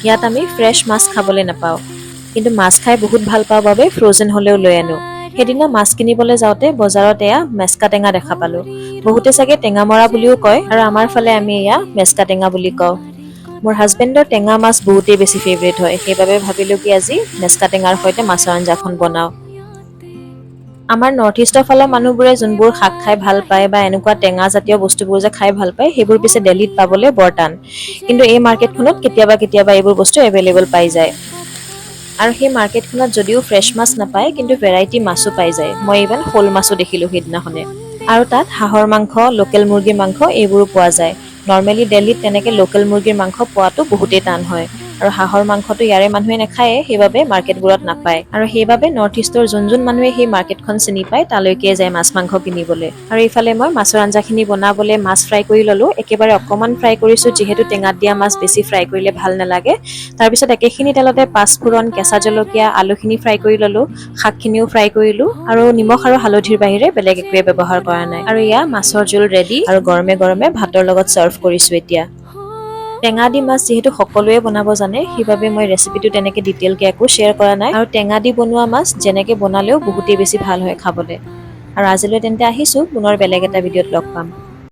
ইয়াত আমি ফ্ৰেছ মাছ খাবলৈ নাপাওঁ, কিন্তু মাছ খাই বহুত ভাল পাওঁ বাবে ফ্ৰ'জেন হ'লেও লৈ আনো। সেইদিনা মাছ কিনিবলৈ যাওঁতে বজাৰত এয়া মেচকা টেঙা দেখা পালোঁ। বহুতে চাগে টেঙা মৰা বুলিও কয়, আৰু আমাৰ ফালে আমি এয়া মেচকা টেঙা বুলি কওঁ। মোৰ হাজবেণ্ডৰ টেঙা মাছ বহুতেই বেছি ফেভৰেট হয়, সেইবাবে ভাবিলোঁ কি আজি মেচকা টেঙাৰ সৈতে মাছৰ আঞ্জাখন বনাওঁ। আমাৰ নৰ্থ ইষ্টৰ ফালৰ মানুহবোৰে যোনবোৰ শাক খাই ভাল পায় বা এনেকুৱা টেঙা জাতীয় বস্তুবোৰ যে খাই ভাল পায়, সেইবোৰ পিছে দিল্লীত পাবলৈ বৰ টান। কিন্তু এই মাৰ্কেটখনত কেতিয়াবা কেতিয়াবা এইবোৰ বস্তু এভেইলেবল পাই যায়। আৰু সেই মাৰ্কেটখনত যদিও ফ্ৰেছ মাছ নাপায়, কিন্তু ভেৰাইটি মাছো পাই যায়। মই ইভেন শ'ল মাছো দেখিলোঁ সেইদিনাখনে। আৰু তাত হাঁহৰ মাংস, লোকেল মুৰ্গীৰ মাংস এইবোৰো পোৱা যায়। নৰ্মেলি দিল্লীত তেনেকৈ লোকেল মুৰ্গীৰ মাংস পোৱাটো বহুতেই টান হয়। আৰু হাঁহৰ মাংসটো ইয়াৰে মানুহে নাখায়ে, সেইবাবে মাৰ্কেটবোৰত নাপায়। আৰু সেইবাবে নৰ্থ ইষ্টৰ যোন মানুহে সেই মাৰ্কেটখন চিনি পায়, তালৈকে যায় মাছ মাংস কিনিবলৈ। আৰু ইফালে মই মাছৰ আঞ্জাখিনি বনাবলৈ মাছ ফ্ৰাই কৰি ল'লোঁ। একেবাৰে অকণমান ফ্ৰাই কৰিছোঁ, যিহেতু টেঙাত দিয়া মাছ বেছি ফ্ৰাই কৰিলে ভাল নালাগে। তাৰপিছত একেখিনি তেলতে পাঁচফোৰণ, কেঁচা জলকীয়া, আলুখিনি ফ্ৰাই কৰি ল'লোঁ, শাকখিনিও ফ্ৰাই কৰিলোঁ, আৰু নিমখ আৰু হালধিৰ বাহিৰে বেলেগ একোৱে ব্যৱহাৰ কৰা নাই। আৰু এয়া মাছৰ জোল ৰেডি, আৰু গৰমে গৰমে ভাতৰ লগত ছাৰ্ভ কৰিছোঁ এতিয়া। টেঙা দি মাছ যিহেতু সকলোৱে বনাব জানে, সেইবাবে মই ৰেচিপিটো তেনেকৈ ডিটেইলকৈ একো শ্বেয়াৰ কৰা নাই। আৰু টেঙা দি বনোৱা মাছ যেনেকৈ বনালেও বহুতেই বেছি ভাল হয় খাবলৈ। আৰু আজিলৈ তেন্তে আহিছোঁ, পুনৰ বেলেগ এটা ভিডিঅ'ত লগ পাম।